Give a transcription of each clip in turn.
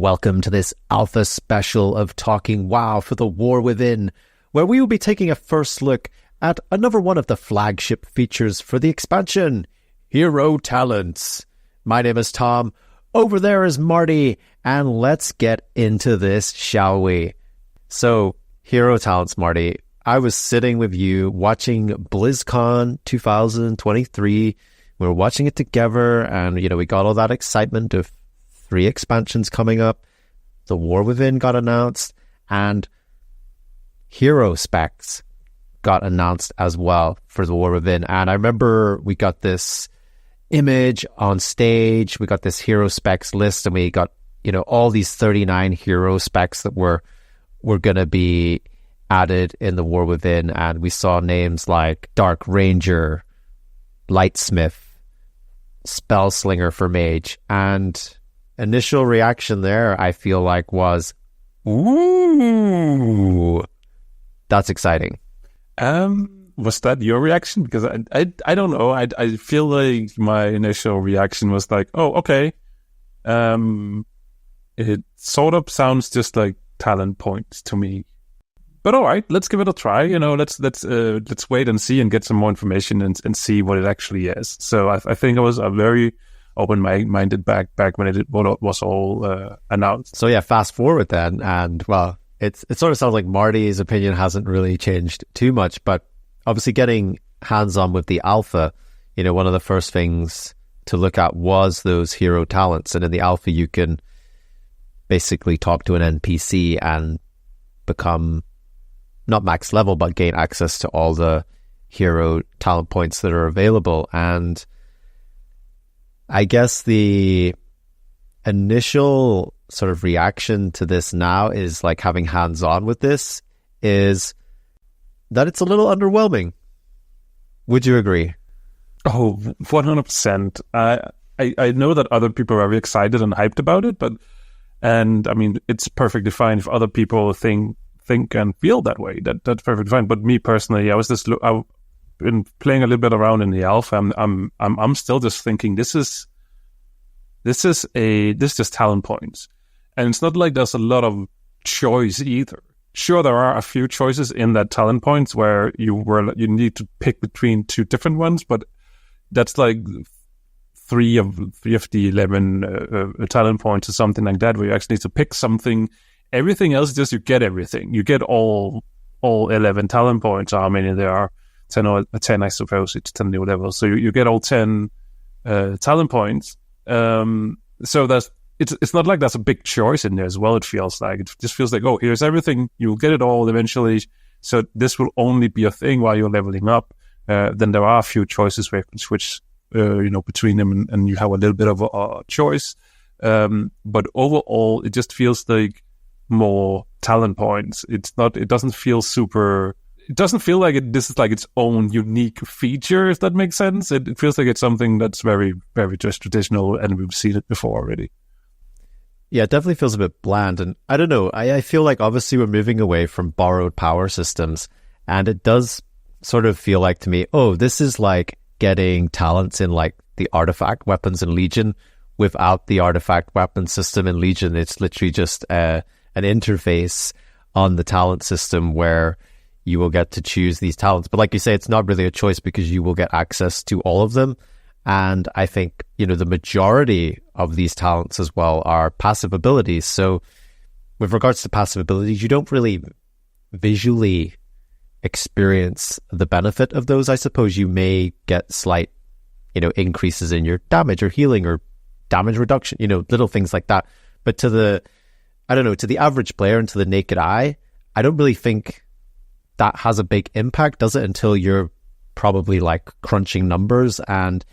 welcome to this alpha special of Talking WoW for the War Within, where we will be taking a first look at another one of the flagship features for the expansion, Hero Talents. My name is Tom, over there is Marty, and let's get into this, shall we? So, Hero Talents, Marty, I was sitting with you watching BlizzCon 2023. We were watching it together, and, we got all that excitement of 3 expansions coming up. The War Within got announced, and hero specs got announced as well for the War Within. And I remember we got this image on stage, we got this hero specs list, and we got, all these 39 hero specs that were going to be added in the War Within. And we saw names like Dark Ranger, Lightsmith, Spellslinger for Mage, and initial reaction there, I feel like, was, ooh, that's exciting. Was that your reaction? Because I don't know. I feel like my initial reaction was like, oh, okay. It sort of sounds just like talent points to me. But all right, let's give it a try. Let's wait and see and get some more information and see what it actually is. So I think I was a very open-minded back when it was all announced. So yeah, fast forward then, and well, it sort of sounds like Marty's opinion hasn't really changed too much, but obviously getting hands-on with the alpha, one of the first things to look at was those hero talents, and in the alpha you can basically talk to an NPC and become not max level, but gain access to all the hero talent points that are available. And I guess the initial sort of reaction to this now is, like, having hands-on with this, is that it's a little underwhelming. Would you agree? Oh, 100%. I know that other people are very excited and hyped about it, and I mean, it's perfectly fine if other people think and feel that way. That's perfectly fine. But me personally, I've been playing a little bit around in the alpha. I'm still just thinking this is just talent points, and it's not like there's a lot of choice either. Sure, there are a few choices in that talent points where you need to pick between 2 different ones, but that's like 3 of the 11 talent points or something like that, where you actually need to pick something. Everything else, just you get everything. You get all 11 talent points. How many there are? 10 or 10, I suppose. It's 10 new levels. So you get all 10 talent points. So it's not like there's a big choice in there as well. It feels like, it just feels like, oh, here's everything. You'll get it all eventually. So this will only be a thing while you're leveling up. Then there are a few choices where you can switch, between them, and you have a little bit of a choice. But overall, it just feels like more talent points. It doesn't feel like this is like its own unique feature, if that makes sense. It feels like it's something that's very, very just traditional, and we've seen it before already. Yeah, it definitely feels a bit bland, and I don't know, I feel like obviously we're moving away from borrowed power systems, and it does sort of feel like to me, oh, this is like getting talents in like the artifact weapons in Legion without the artifact weapon system in Legion. It's literally just an interface on the talent system where you will get to choose these talents. But like you say, it's not really a choice because you will get access to all of them. And I think, the majority of these talents as well are passive abilities. So with regards to passive abilities, you don't really visually experience the benefit of those. I suppose you may get slight, increases in your damage or healing or damage reduction, little things like that. But to the average player and to the naked eye, I don't really think that has a big impact, does it? Until you're probably like crunching numbers, and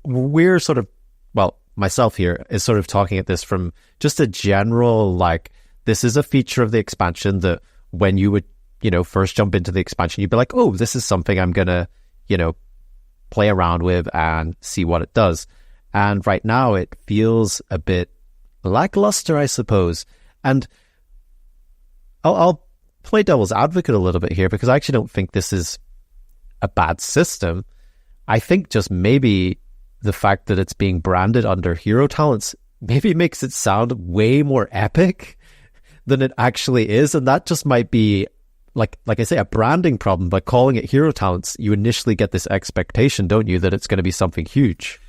we're sort of, well, myself here is sort of talking at this from just a general, like, this is a feature of the expansion that when you would first jump into the expansion, you'd be like, oh, this is something I'm gonna play around with and see what it does. And right now it feels a bit lackluster, I suppose. And I'll play devil's advocate a little bit here, because I actually don't think this is a bad system. I think just maybe the fact that it's being branded under hero talents maybe makes it sound way more epic than it actually is. And that just might be, like I say, a branding problem. By calling it hero talents, you initially get this expectation, don't you, that it's going to be something huge.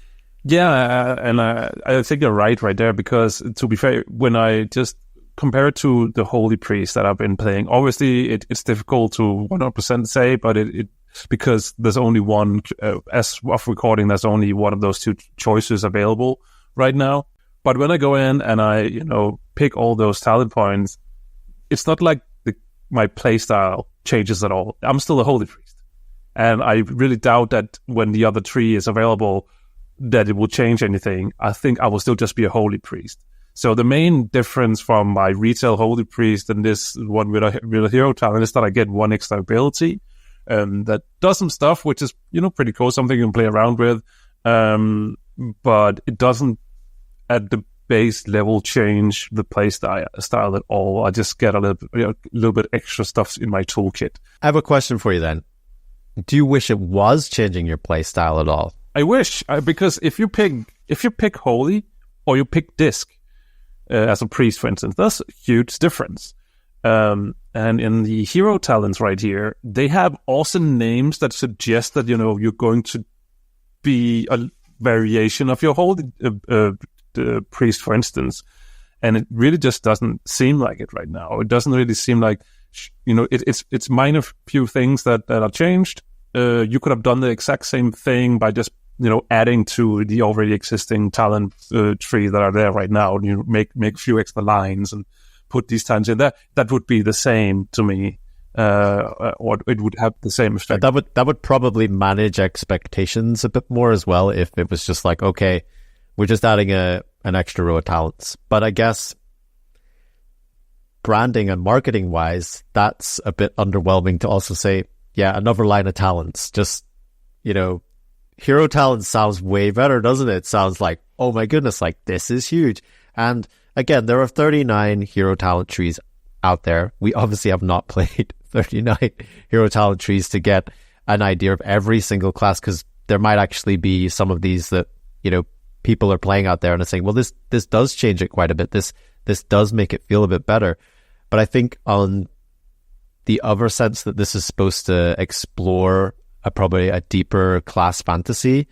Yeah, and I think you're right there, because to be fair, when I just compare it to the Holy Priest that I've been playing, obviously it's difficult to 100% say, but it because there's only one, as of recording, there's only one of those two choices available right now. But when I go in and I, pick all those talent points, it's not like my playstyle changes at all. I'm still a Holy Priest. And I really doubt that when the other tree is available, that it will change anything. I think I will still just be a Holy Priest. So the main difference from my retail Holy Priest and this one with a hero talent is that I get one extra ability that does some stuff, which is, pretty cool, something you can play around with. But it doesn't, at the base level, change the play style at all. I just get a little bit extra stuff in my toolkit. I have a question for you then. Do you wish it was changing your play style at all? I wish, because if you pick Holy or you pick Disc as a priest, for instance, that's a huge difference. And in the hero talents right here, they have awesome names that suggest that, you're going to be a variation of your Holy priest, for instance. And it really just doesn't seem like it right now. It doesn't really seem like, it's minor few things that are changed. You could have done the exact same thing by just, adding to the already existing talent tree that are there right now. You make a few extra lines and put these talents in there. That would be the same to me, or it would have the same effect. That would probably manage expectations a bit more as well if it was just like, okay, we're just adding an extra row of talents. But I guess branding and marketing wise, that's a bit underwhelming to also say, yeah, another line of talents. Just, hero talent sounds way better, doesn't it? It sounds like, oh my goodness, like this is huge. And again, there are 39 hero talent trees out there. We obviously have not played 39 hero talent trees to get an idea of every single class, because there might actually be some of these that, people are playing out there and are saying, well, this does change it quite a bit. This does make it feel a bit better. But I think on the other sense that this is supposed to explore probably a deeper class fantasy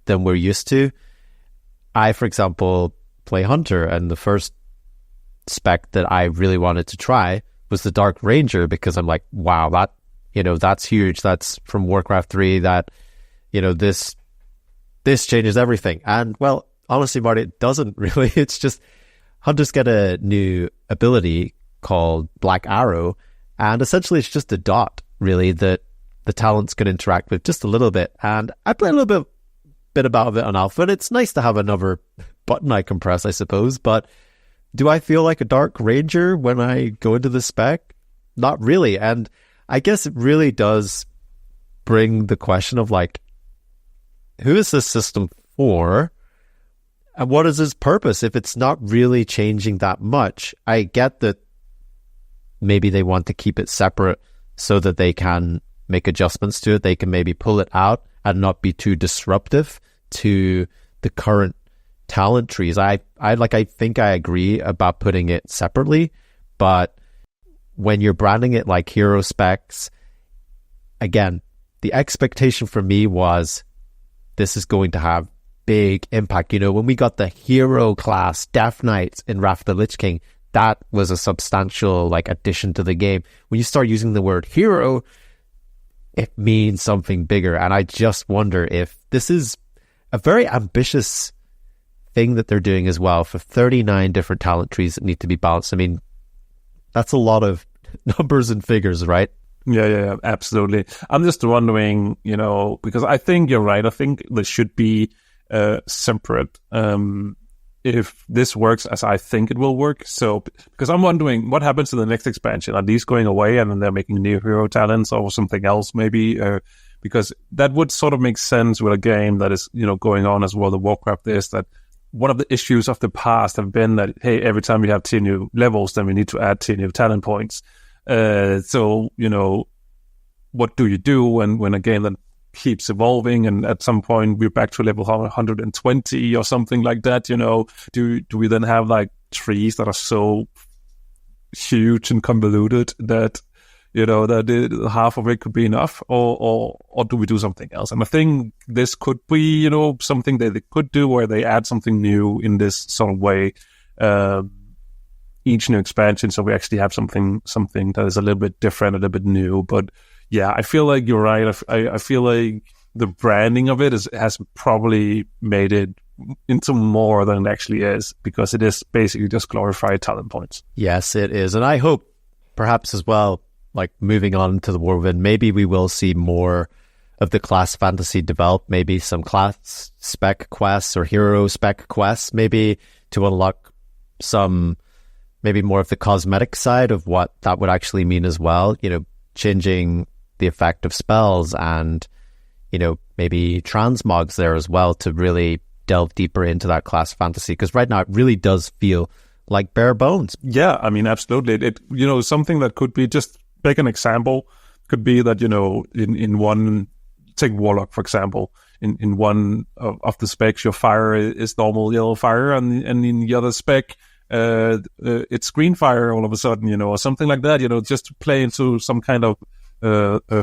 than we're used to. I, for example, play Hunter, and the first spec that I really wanted to try was the Dark Ranger, because I'm like, wow, that's huge. That's from Warcraft 3. That, this changes everything. And well, honestly, Marty, it doesn't really. It's just Hunters get a new ability called Black Arrow, and essentially it's just a dot, really, that the talents can interact with just a little bit. And I play a little bit about it on Alpha, and it's nice to have another button I can press, I suppose. But do I feel like a Dark Ranger when I go into the spec? Not really. And I guess it really does bring the question of like, who is this system for? And what is its purpose if it's not really changing that much? I get that maybe they want to keep it separate so that they can make adjustments to it. They can maybe pull it out and not be too disruptive to the current talent trees. I think I agree about putting it separately, but when you're branding it like hero specs, again, the expectation for me was this is going to have big impact. When we got the hero class Death Knights in Wrath of the Lich King, that was a substantial addition to the game. When you start using the word hero, it means something bigger. And I just wonder if this is a very ambitious thing that they're doing as well, for 39 different talent trees that need to be balanced. I mean, that's a lot of numbers and figures, right? Yeah, absolutely. I'm just wondering, because I think you're right. I think there should be separate if this works as I think it will work. So, because I'm wondering what happens to the next expansion. Are these going away and then they're making new hero talents or something else maybe? Because that would sort of make sense with a game that is, going on as World of Warcraft is, that one of the issues of the past have been that, hey, every time we have 10 new levels, then we need to add 10 new talent points. So, what do you do when a game that keeps evolving, and at some point we're back to level 120 or something like that. Do we then have like trees that are so huge and convoluted that half of it could be enough, or do we do something else? And I think this could be something that they could do, where they add something new in this sort of way. Each new expansion, so we actually have something that is a little bit different, a little bit new. But yeah, I feel like you're right. I feel like the branding of it has probably made it into more than it actually is, because it is basically just glorified talent points. Yes, it is. And I hope perhaps as well, like moving on to the War Within, maybe we will see more of the class fantasy develop, maybe some class spec quests or hero spec quests, maybe to unlock some, maybe more of the cosmetic side of what that would actually mean as well, changing the effect of spells and, maybe transmogs there as well to really delve deeper into that class fantasy. Because right now it really does feel like bare bones. Yeah, I mean, absolutely. It, something that could be, just make an example, could be that, in one, take Warlock, for example, in one of the specs, your fire is normal yellow fire, and in the other spec, it's green fire all of a sudden, or something like that, just to play into some kind of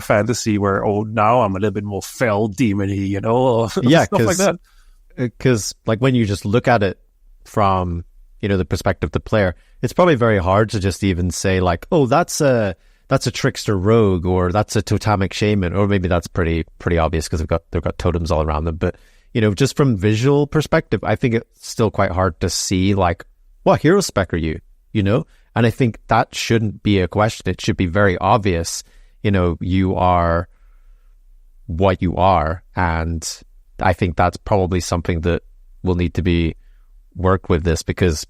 fantasy where, now I'm a little bit more fell demon-y, or yeah, stuff like that. Because like when you just look at it from, the perspective of the player, it's probably very hard to just even say like, that's a trickster rogue, or that's a totemic shaman, or maybe that's pretty obvious because they've got totems all around them. But, just from visual perspective, I think it's still quite hard to see like, what hero spec are you, And I think that shouldn't be a question. It should be very obvious, you are what you are. And I think that's probably something that will need to be worked with this, because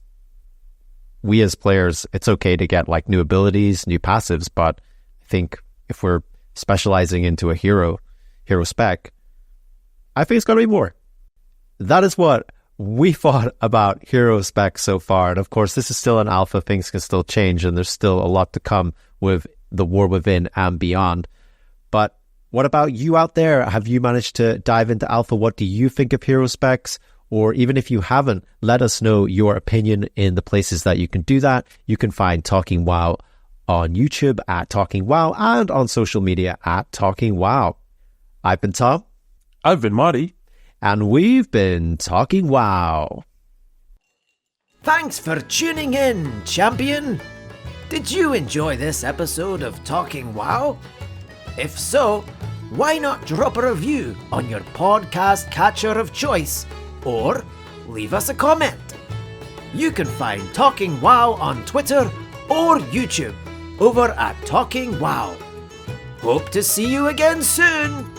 we as players, it's okay to get like new abilities, new passives. But I think if we're specializing into a hero spec, I think it's got to be more. That is what we thought about hero specs so far. And of course, this is still an alpha. Things can still change, and there's still a lot to come with the War Within and beyond. But what about you out there? Have you managed to dive into alpha? What do you think of hero specs? Or even if you haven't, let us know your opinion in the places that you can do that. You can find Talking WoW on YouTube at Talking WoW, and on social media at Talking WoW. I've been Tom. I've been Marty. And we've been Talking WoW. Thanks for tuning in, champion. Did you enjoy this episode of Talking WoW? If so, why not drop a review on your podcast catcher of choice, or leave us a comment? You can find Talking WoW on Twitter or YouTube over at Talking WoW. Hope to see you again soon.